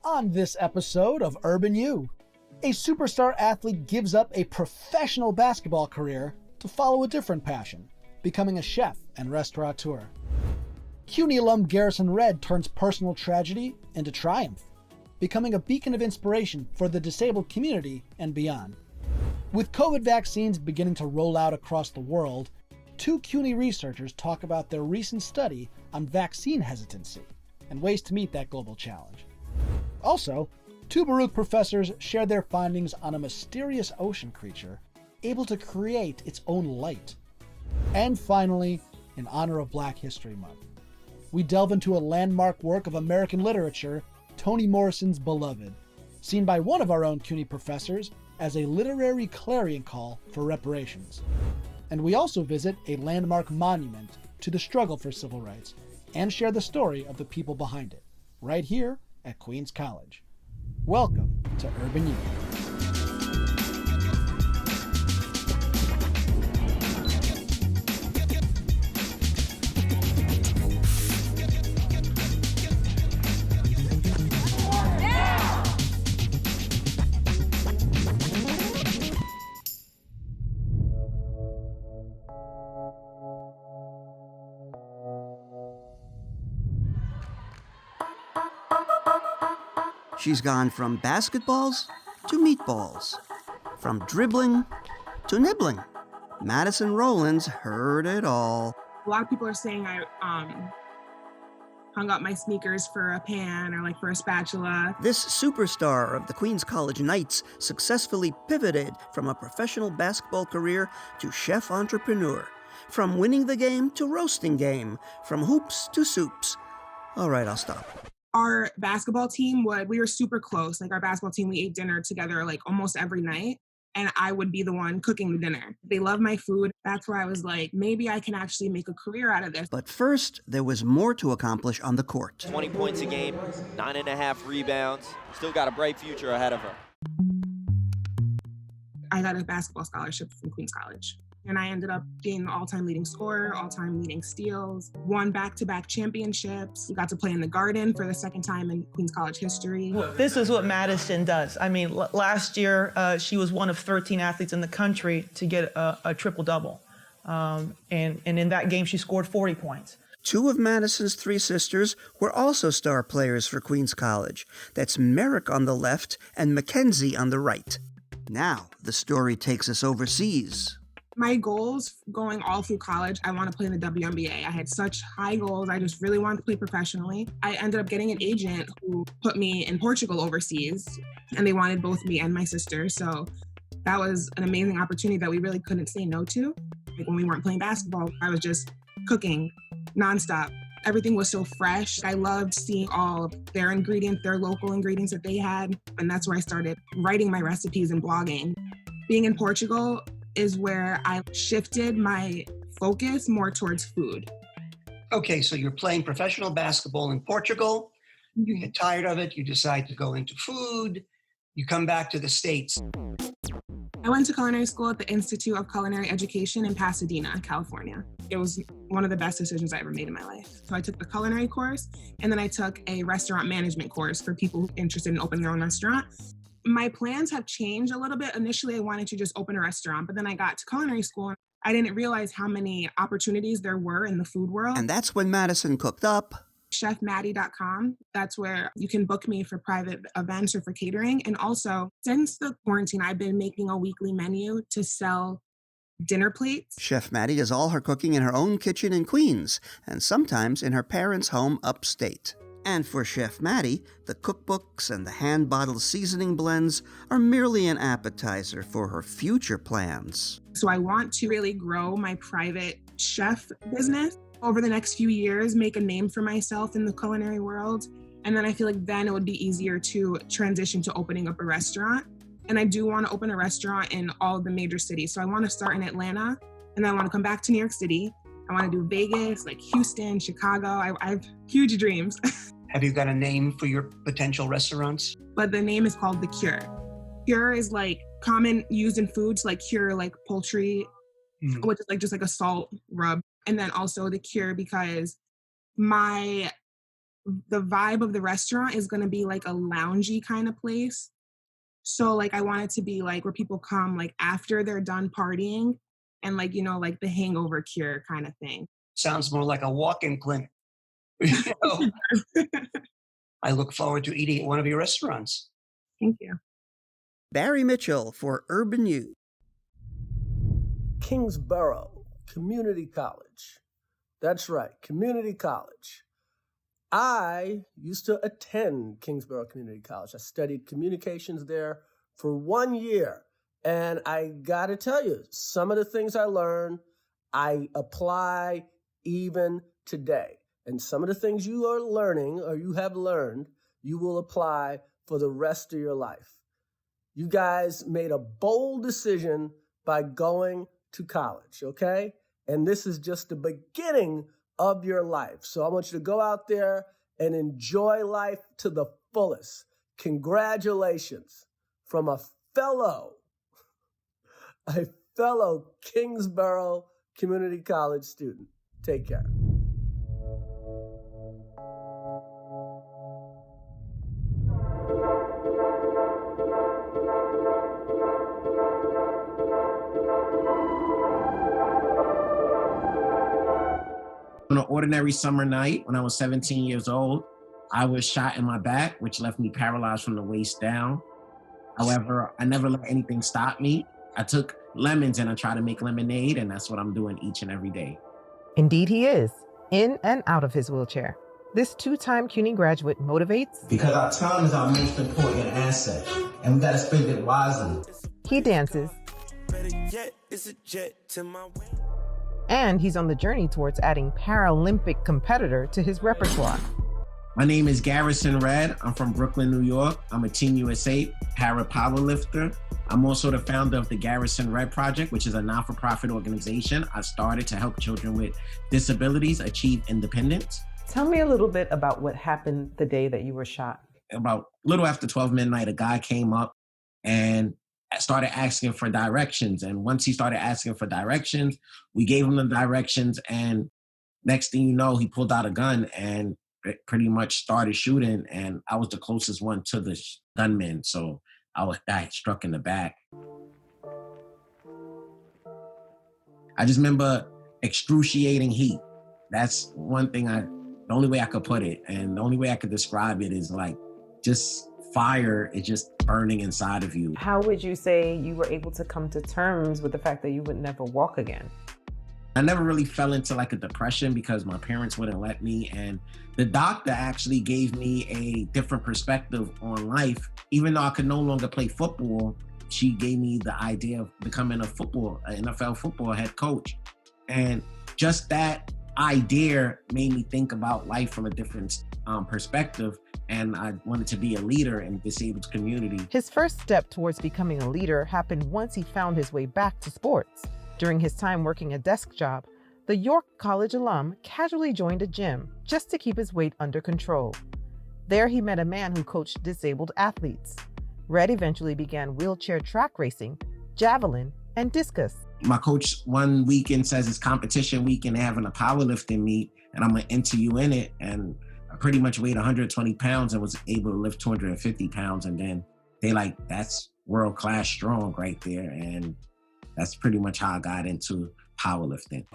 On this episode of Urban U, a superstar athlete gives up a professional basketball career to follow a different passion, becoming a chef and restaurateur. CUNY alum Garrison Redd turns personal tragedy into triumph, becoming a beacon of inspiration for the disabled community and beyond. With COVID vaccines beginning to roll out across the world, two CUNY researchers talk about their recent study on vaccine hesitancy and ways to meet that global challenge. Also, two Baruch professors share their findings on a mysterious ocean creature able to create its own light. And finally, in honor of Black History Month, we delve into a landmark work of American literature, Toni Morisson's Beloved, seen by one of our own CUNY professors as a literary clarion call for reparations. And we also visit a landmark monument to the struggle for civil rights and share the story of the people behind it, right here at Queens College. Welcome to Urban U. She's gone from basketballs to meatballs, from dribbling to nibbling. Madison Rollins heard it all. A lot of people are saying I hung up my sneakers for a pan or for a spatula. This superstar of the Queens College Knights successfully pivoted from a professional basketball career to chef entrepreneur, from winning the game to roasting game, from hoops to soups. All right, I'll stop. Our basketball team we were super close. Our basketball team, we ate dinner together almost every night. And I would be the one cooking the dinner. They love my food. That's where I was maybe I can actually make a career out of this. But first, there was more to accomplish on the court. 20 points a game, 9.5 rebounds. Still got a bright future ahead of her. I got a basketball scholarship from Queens College. And I ended up being the all-time leading scorer, all-time leading steals, won back-to-back championships, got to play in the Garden for the second time in Queens College history. This is what Madison does. Last year, she was one of 13 athletes in the country to get a triple-double. And in that game, she scored 40 points. Two of Madison's three sisters were also star players for Queens College. That's Merrick on the left and Mackenzie on the right. Now, the story takes us overseas. My goals going all through college, I want to play in the WNBA. I had such high goals. I just really wanted to play professionally. I ended up getting an agent who put me in Portugal overseas, and they wanted both me and my sister. So that was an amazing opportunity that we really couldn't say no to. When we weren't playing basketball, I was just cooking nonstop. Everything was so fresh. I loved seeing all of their ingredients, their local ingredients that they had. And that's where I started writing my recipes and blogging. Being in Portugal is where I shifted my focus more towards food. Okay, so you're playing professional basketball in Portugal. You get tired of it. You decide to go into food. You come back to the States. I went to culinary school at the Institute of Culinary Education in Pasadena, California. It was one of the best decisions I ever made in my life. So I took the culinary course, and then I took a restaurant management course for people interested in opening their own restaurant. My plans have changed a little bit. Initially, I wanted to just open a restaurant, but then I got to culinary school and I didn't realize how many opportunities there were in the food world. And that's when Madison cooked up chefmaddie.com. That's where you can book me for private events or for catering. And also, since the quarantine, I've been making a weekly menu to sell dinner plates. Chef Maddie does all her cooking in her own kitchen in Queens, and sometimes in her parents' home upstate. And for Chef Maddie, the cookbooks and the hand-bottled seasoning blends are merely an appetizer for her future plans. So I want to really grow my private chef business over the next few years, make a name for myself in the culinary world. And then I feel then it would be easier to transition to opening up a restaurant. And I do want to open a restaurant in all of the major cities. So I want to start in Atlanta, and then I want to come back to New York City. I want to do Vegas, Houston, Chicago. I have huge dreams. Have you got a name for your potential restaurants? But the name is called The Cure. Cure is common used in foods, cure, poultry, which is just a salt rub. And then also The Cure because my the vibe of the restaurant is going to be like a loungy kind of place. So like I want it to be like where people come like after they're done partying and like, like the hangover cure kind of thing. Sounds more like a walk-in clinic. I look forward to eating at one of your restaurants. Thank you. Barry Mitchell for Urban U. Kingsborough Community College. That's right, community college. I used to attend Kingsborough Community College. I studied communications there for 1 year. And I got to tell you, some of the things I learned, I apply even today. And some of the things you are learning or you have learned, you will apply for the rest of your life. You guys made a bold decision by going to college, okay? And this is just the beginning of your life. So I want you to go out there and enjoy life to the fullest. Congratulations from a fellow Kingsborough Community College student. Take care. On an ordinary summer night when I was 17 years old, I was shot in my back, which left me paralyzed from the waist down. However, I never let anything stop me. I took lemons and I tried to make lemonade, and that's what I'm doing each and every day. Indeed he is, in and out of his wheelchair. This two-time CUNY graduate motivates. Because our time is our most important asset, and we gotta spend it wisely. He dances. And he's on the journey towards adding Paralympic competitor to his repertoire. My name is Garrison Redd. I'm from Brooklyn, New York. I'm a Team USA para powerlifter. I'm also the founder of the Garrison Redd Project, which is a not-for-profit organization I started to help children with disabilities achieve independence. Tell me a little bit about what happened the day that you were shot. About a little after 12 midnight, a guy came up and started asking for directions. And once he started asking for directions, we gave him the directions. And next thing you know, he pulled out a gun and pretty much started shooting. And I was the closest one to the gunman. So I got struck in the back. I just remember excruciating heat. That's one thing the only way I could put it. And the only way I could describe it is like just fire is just burning inside of you. How would you say you were able to come to terms with the fact that you would never walk again? I never really fell into like a depression because my parents wouldn't let me. And the doctor actually gave me a different perspective on life. Even though I could no longer play football, she gave me the idea of becoming an NFL football head coach. And just that idea made me think about life from a different perspective. And I wanted to be a leader in the disabled community. His first step towards becoming a leader happened once he found his way back to sports. During his time working a desk job, the York College alum casually joined a gym just to keep his weight under control. There he met a man who coached disabled athletes. Redd eventually began wheelchair track racing, javelin, and discus. My coach one weekend says it's competition week and they're having a powerlifting meet, and I'm going to enter you in it. And I pretty much weighed 120 pounds and was able to lift 250 pounds. And then they like, that's world-class strong right there. And that's pretty much how I got into powerlifting.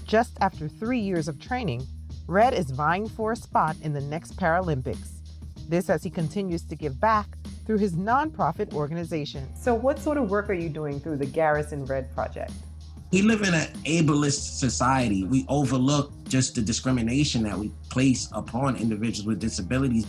Just after 3 years of training, Redd is vying for a spot in the next Paralympics. This as he continues to give back through his nonprofit organization. So what sort of work are you doing through the Garrison Redd Project? We live in an ableist society. We overlook just the discrimination that we place upon individuals with disabilities.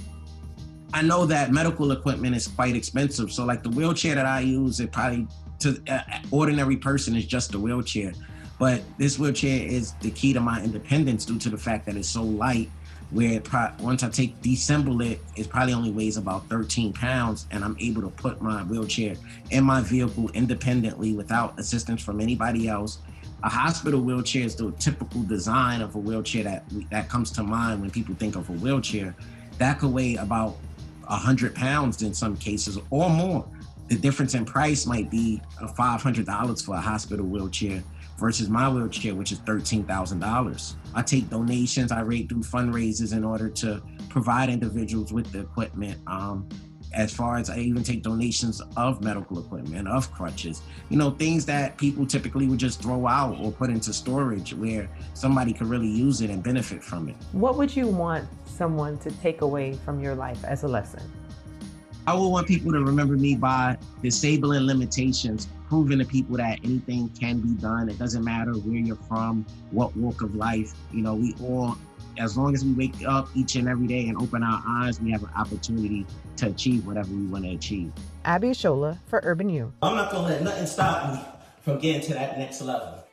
I know that medical equipment is quite expensive. So like the wheelchair that I use, it probably to an ordinary person is just a wheelchair. But this wheelchair is the key to my independence due to the fact that it's so light, where once I deassemble it, it probably only weighs about 13 pounds, and I'm able to put my wheelchair in my vehicle independently without assistance from anybody else. A hospital wheelchair is the typical design of a wheelchair that comes to mind when people think of a wheelchair. That could weigh about 100 pounds in some cases or more. The difference in price might be $500 for a hospital wheelchair versus my wheelchair, which is $13,000. I take donations, I rate through fundraisers in order to provide individuals with the equipment. As far as I even take donations of medical equipment, of crutches, things that people typically would just throw out or put into storage where somebody could really use it and benefit from it. What would you want someone to take away from your life as a lesson? I would want people to remember me by disabling limitations, proving to people that anything can be done. It doesn't matter where you're from, what walk of life. We all, as long as we wake up each and every day and open our eyes, we have an opportunity to achieve whatever we want to achieve. Abby Ashola for Urban U. I'm not gonna let nothing stop me from getting to that next level.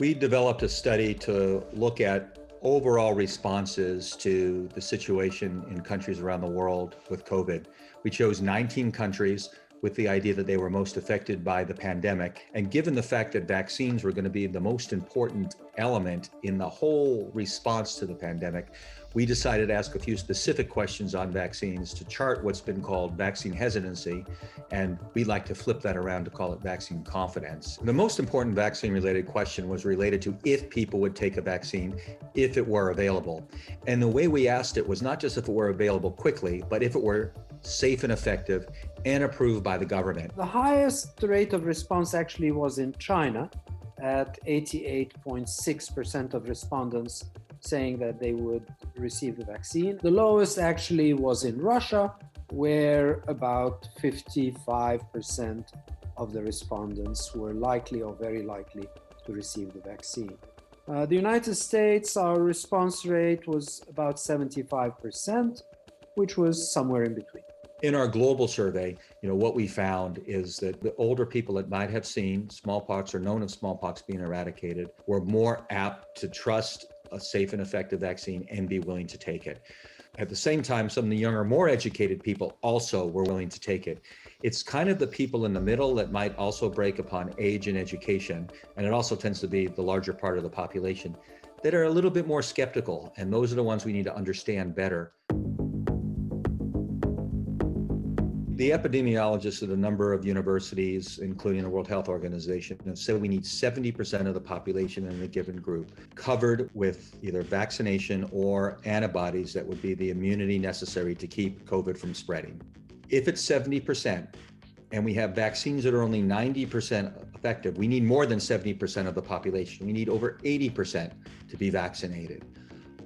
We developed a study to look at overall responses to the situation in countries around the world with COVID. We chose 19 countries with the idea that they were most affected by the pandemic. And given the fact that vaccines were going to be the most important element in the whole response to the pandemic, we decided to ask a few specific questions on vaccines to chart what's been called vaccine hesitancy, and we'd like to flip that around to call it vaccine confidence. The most important vaccine-related question was related to if people would take a vaccine if it were available. And the way we asked it was not just if it were available quickly, but if it were safe and effective and approved by the government. The highest rate of response actually was in China at 88.6% of respondents saying that they would receive the vaccine. The lowest actually was in Russia, where about 55% of the respondents were likely or very likely to receive the vaccine. The United States, our response rate was about 75%, which was somewhere in between. In our global survey, what we found is that the older people that might have seen smallpox or known of smallpox being eradicated were more apt to trust a safe and effective vaccine and be willing to take it. At the same time, some of the younger, more educated people also were willing to take it. It's kind of the people in the middle that might also break upon age and education, and it also tends to be the larger part of the population that are a little bit more skeptical, and those are the ones we need to understand better. The epidemiologists at a number of universities, including the World Health Organization, have said we need 70% of the population in a given group covered with either vaccination or antibodies that would be the immunity necessary to keep COVID from spreading. If it's 70% and we have vaccines that are only 90% effective, we need more than 70% of the population. We need over 80% to be vaccinated.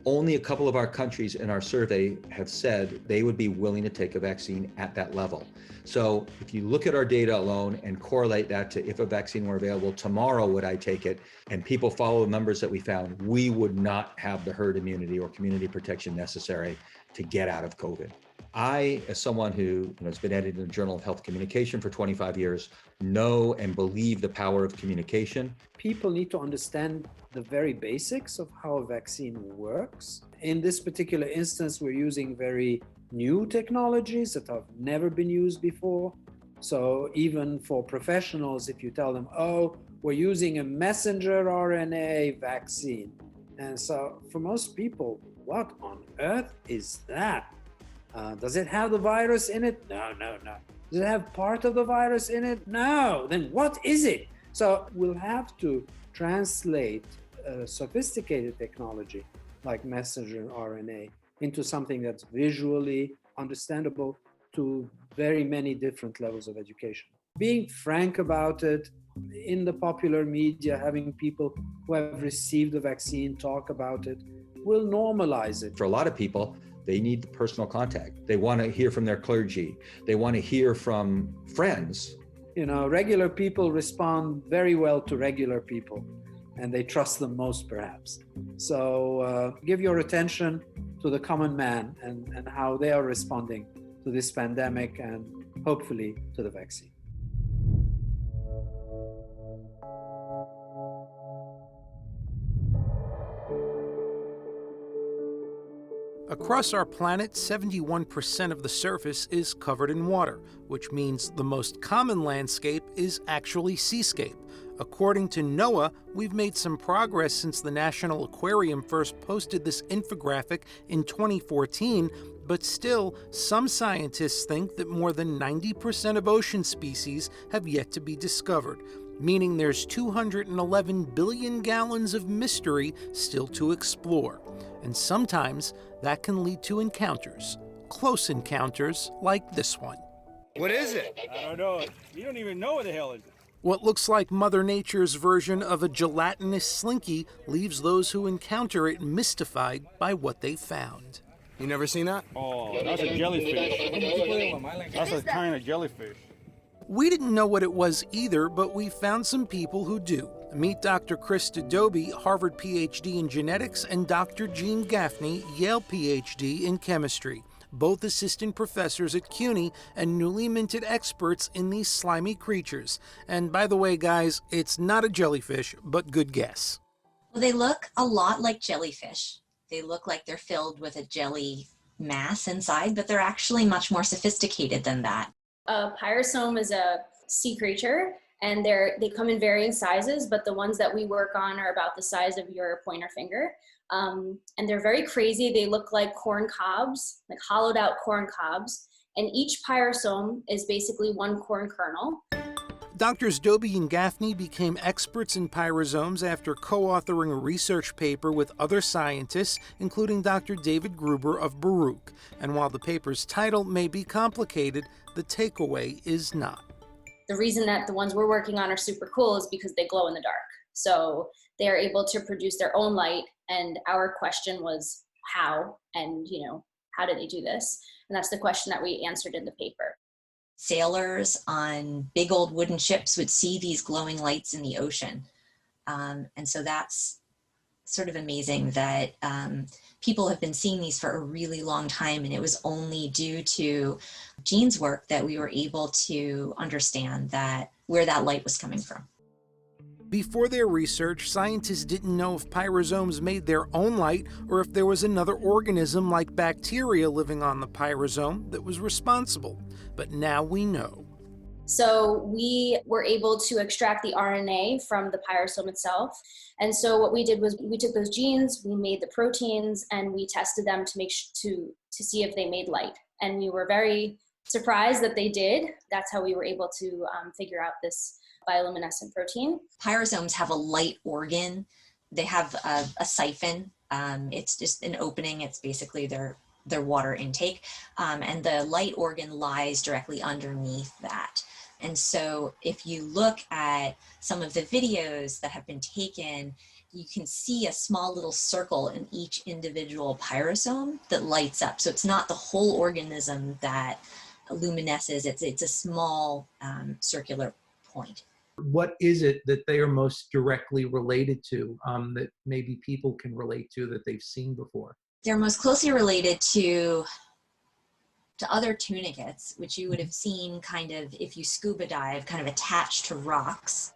Only a couple of our countries in our survey have said they would be willing to take a vaccine at that level. So if you look at our data alone and correlate that to if a vaccine were available tomorrow, would I take it? And people follow the numbers that we found, we would not have the herd immunity or community protection necessary to get out of COVID. I, as someone who has been editing the Journal of Health Communication for 25 years, know and believe the power of communication. People need to understand the very basics of how a vaccine works. In this particular instance, we're using very new technologies that have never been used before. So even for professionals, if you tell them, oh, we're using a messenger RNA vaccine. And so for most people, what on earth is that? Does it have the virus in it? No. Does it have part of the virus in it? No. Then what is it? So we'll have to translate sophisticated technology like messenger RNA into something that's visually understandable to very many different levels of education. Being frank about it in the popular media, having people who have received the vaccine talk about it, will normalize it. For a lot of people, they need the personal contact. They want to hear from their clergy. They want to hear from friends. Regular people respond very well to regular people. and they trust them most, perhaps. So give your attention to the common man and how they are responding to this pandemic and hopefully to the vaccine. Across our planet, 71% of the surface is covered in water, which means the most common landscape is actually seascape. According to NOAA, we've made some progress since the National Aquarium first posted this infographic in 2014, but still, some scientists think that more than 90% of ocean species have yet to be discovered, meaning there's 211 billion gallons of mystery still to explore. And sometimes that can lead to encounters, close encounters like this one. What is it? I don't know. You don't even know what the hell is it. What looks like Mother Nature's version of a gelatinous slinky leaves those who encounter it mystified by what they found. You never seen that? Oh, that's a jellyfish. That's a kind of jellyfish. We didn't know what it was either, but we found some people who do. Meet Dr. Krista Dobi, Harvard PhD in genetics, and Dr. Jean Gaffney, Yale PhD in chemistry, both assistant professors at CUNY and newly minted experts in these slimy creatures. And by the way, guys, it's not a jellyfish, but good guess. Well, they look a lot like jellyfish. They look like they're filled with a jelly mass inside, but they're actually much more sophisticated than that. A pyrosome is a sea creature, and they come in varying sizes, but the ones that we work on are about the size of your pointer finger. And they're very crazy. They look like corn cobs, like hollowed out corn cobs. And each pyrosome is basically one corn kernel. Doctors Dobi and Gaffney became experts in pyrosomes after co-authoring a research paper with other scientists, including Dr. David Gruber of Baruch. And while the paper's title may be complicated, the takeaway is not. The reason that the ones we're working on are super cool is because they glow in the dark. So they're able to produce their own light. And our question was how, and how do they do this? And that's the question that we answered in the paper. Sailors on big old wooden ships would see these glowing lights in the ocean. And so that's sort of amazing that people have been seeing these for a really long time, and it was only due to Jean's work that we were able to understand that where that light was coming from. Before their research, scientists didn't know if pyrosomes made their own light or if there was another organism like bacteria living on the pyrosome that was responsible. But now we know. So we were able to extract the RNA from the pyrosome itself. And so what we did was we took those genes, we made the proteins, and we tested them to make to see if they made light. And we were very surprised that they did. That's how we were able to figure out this bioluminescent protein. Pyrosomes have a light organ. They have a siphon. It's just an opening. It's basically their water intake. And the light organ lies directly underneath that. And so if you look at some of the videos that have been taken, you can see a small little circle in each individual pyrosome that lights up. So it's not the whole organism that luminesces. It's a small circular point. What is it that they are most directly related to that maybe people can relate to that they've seen before? They're most closely related to other tunicates, which you would have seen kind of if you scuba dive, kind of attached to rocks.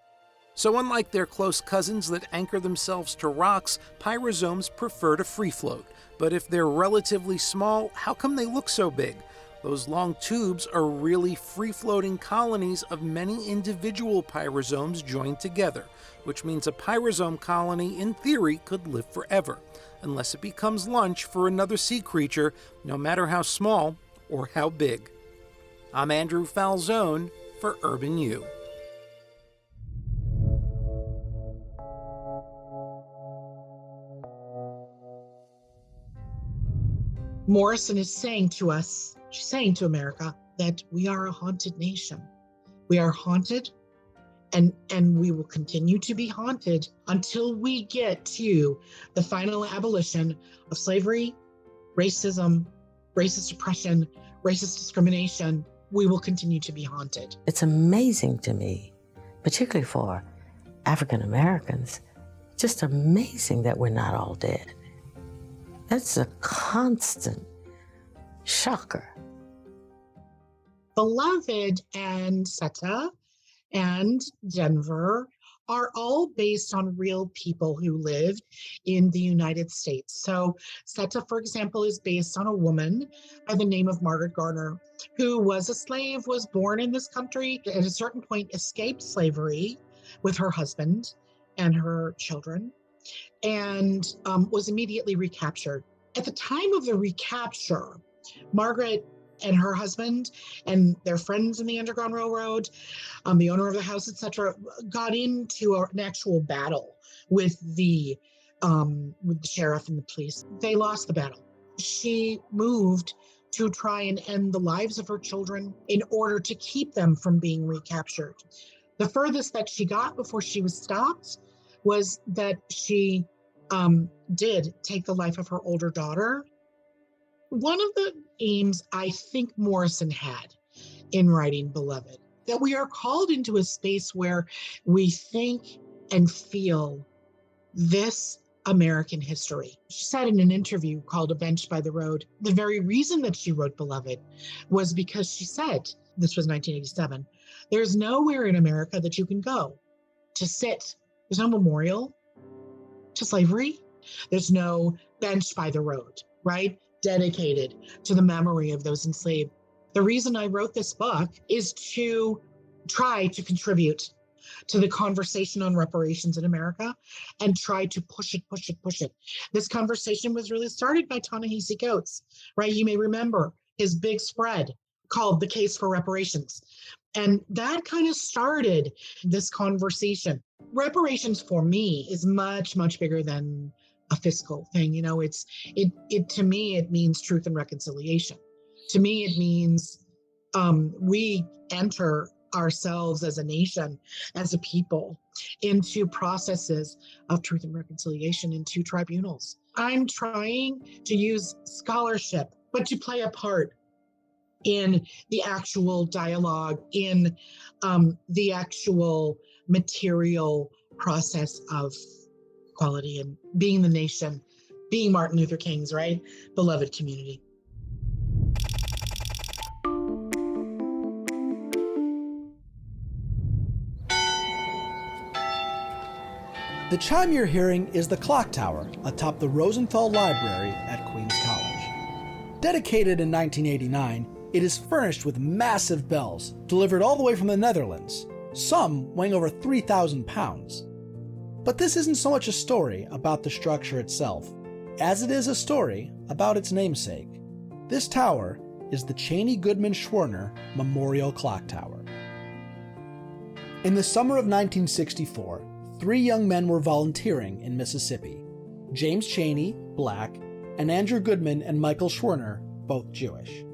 So unlike their close cousins that anchor themselves to rocks, pyrosomes prefer to free float. But if they're relatively small, how come they look so big? Those long tubes are really free-floating colonies of many individual pyrosomes joined together, which means a pyrosome colony, in theory, could live forever, unless it becomes lunch for another sea creature, no matter how small or how big. I'm Andrew Falzone for Urban U. Morisson is saying to us, she's saying to America, that we are a haunted nation. We are haunted, and we will continue to be haunted until we get to the final abolition of slavery, racism, racist oppression, racist discrimination. We will continue to be haunted. It's amazing to me, particularly for African Americans, just amazing that we're not all dead. That's a constant shocker. Beloved and Seta and Denver are all based on real people who lived in the United States. So Seta, for example, is based on a woman by the name of Margaret Garner, who was a slave, was born in this country, at a certain point escaped slavery with her husband and her children, and was immediately recaptured. At the time of the recapture, Margaret and her husband and their friends in the Underground Railroad, the owner of the house, etc., got into an actual battle with the sheriff and the police. They lost the battle. She moved to try and end the lives of her children in order to keep them from being recaptured. The furthest that she got before she was stopped was that she did take the life of her older daughter. One of the aims I think Morisson had in writing Beloved, that we are called into a space where we think and feel this American history. She said in an interview called A Bench by the Road, the very reason that she wrote Beloved was because she said, this was 1987, there's nowhere in America that you can go to sit. There's no memorial to slavery. There's no bench by the road, right? Dedicated to the memory of those enslaved. The reason I wrote this book is to try to contribute to the conversation on reparations in America and try to push it. This conversation was really started by Ta-Nehisi Coates, right? You may remember his big spread called The Case for Reparations. And that kind of started this conversation. Reparations for me is much, much bigger than a fiscal thing. You know, it to me, it means truth and reconciliation. To me, it means we enter ourselves as a nation, as a people, into processes of truth and reconciliation into tribunals. I'm trying to use scholarship, but to play a part in the actual dialogue, in the actual material process of equality and being the nation, being Martin Luther King's, right, beloved community. The chime you're hearing is the clock tower atop the Rosenthal Library at Queens College. Dedicated in 1989, it is furnished with massive bells delivered all the way from the Netherlands, some weighing over 3,000 pounds. But this isn't so much a story about the structure itself, as it is a story about its namesake. This tower is the Cheney Goodman Schwerner Memorial Clock Tower. In the summer of 1964, 3 young men were volunteering in Mississippi: James Cheney, black, and Andrew Goodman and Michael Schwerner, both Jewish.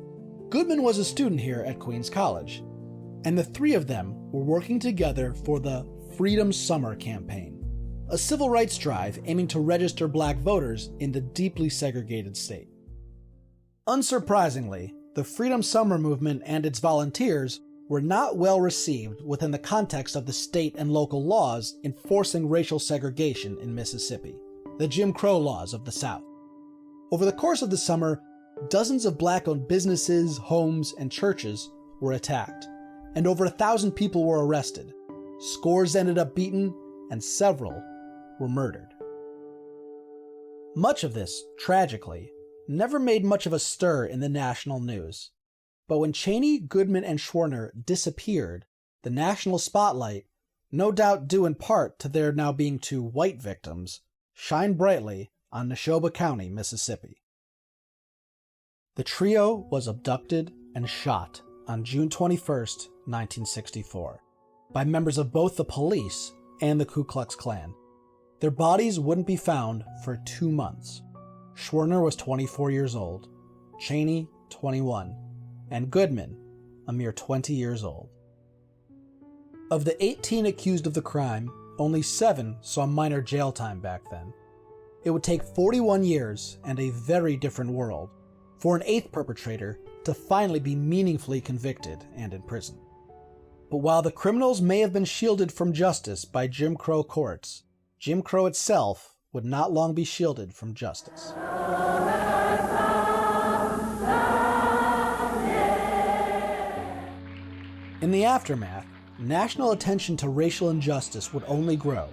Goodman was a student here at Queens College, and the 3 of them were working together for the Freedom Summer campaign, a civil rights drive aiming to register black voters in the deeply segregated state. Unsurprisingly, the Freedom Summer movement and its volunteers were not well received within the context of the state and local laws enforcing racial segregation in Mississippi, the Jim Crow laws of the South. Over the course of the summer, dozens of black-owned businesses, homes, and churches were attacked, and over 1,000 people were arrested. Scores ended up beaten, and several were murdered. Much of this, tragically, never made much of a stir in the national news. But when Cheney, Goodman, and Schwerner disappeared, the national spotlight, no doubt due in part to there now being 2 white victims, shined brightly on Neshoba County, Mississippi. The trio was abducted and shot on June 21, 1964, by members of both the police and the Ku Klux Klan. Their bodies wouldn't be found for 2 months. Schwerner was 24 years old, Cheney 21, and Goodman a mere 20 years old. Of the 18 accused of the crime, only 7 saw minor jail time back then. It would take 41 years and a very different world for an 8th perpetrator to finally be meaningfully convicted and in prison. But while the criminals may have been shielded from justice by Jim Crow courts, Jim Crow itself would not long be shielded from justice. In the aftermath, national attention to racial injustice would only grow,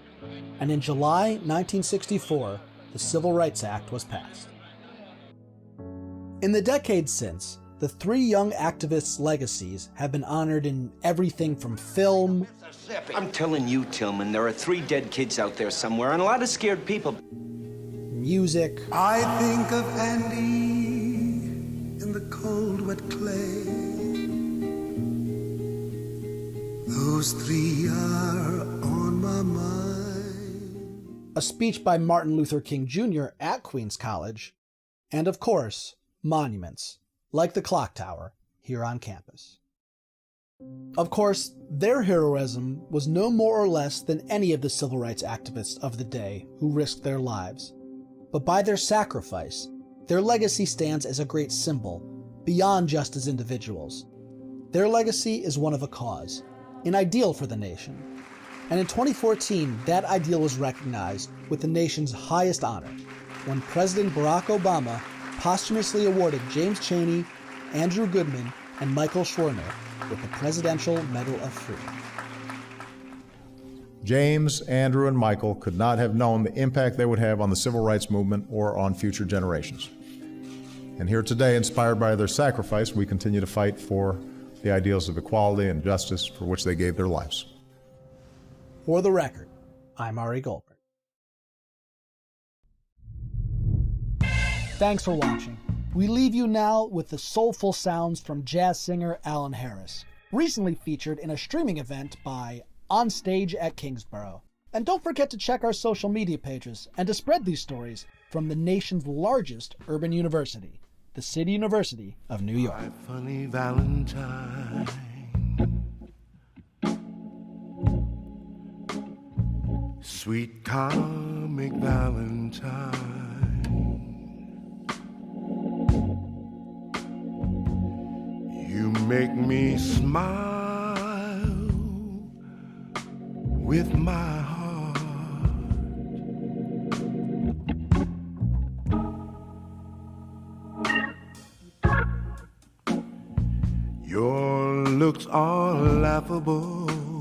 and in July 1964, the Civil Rights Act was passed. In the decades since, the three young activists' legacies have been honored in everything from film. I'm telling you, Tillman, there are 3 dead kids out there somewhere and a lot of scared people. Music. I think of Andy in the cold, wet clay. Those 3 are on my mind. A speech by Martin Luther King Jr. at Queens College, and of course, monuments, like the clock tower here on campus. Of course, their heroism was no more or less than any of the civil rights activists of the day who risked their lives. But by their sacrifice, their legacy stands as a great symbol, beyond just as individuals. Their legacy is one of a cause, an ideal for the nation. And in 2014, that ideal was recognized with the nation's highest honor, when President Barack Obama posthumously awarded James Chaney, Andrew Goodman, and Michael Schwerner with the Presidential Medal of Freedom. James, Andrew, and Michael could not have known the impact they would have on the civil rights movement or on future generations. And here today, inspired by their sacrifice, we continue to fight for the ideals of equality and justice for which they gave their lives. For the record, I'm Ari Goldberg. Thanks for watching. We leave you now with the soulful sounds from jazz singer Alan Harris, recently featured in a streaming event by On Stage at Kingsborough. And don't forget to check our social media pages and to spread these stories from the nation's largest urban university, the City University of New York. My funny Valentine, sweet comic Valentine, you make me smile with my heart. Your looks are laughable,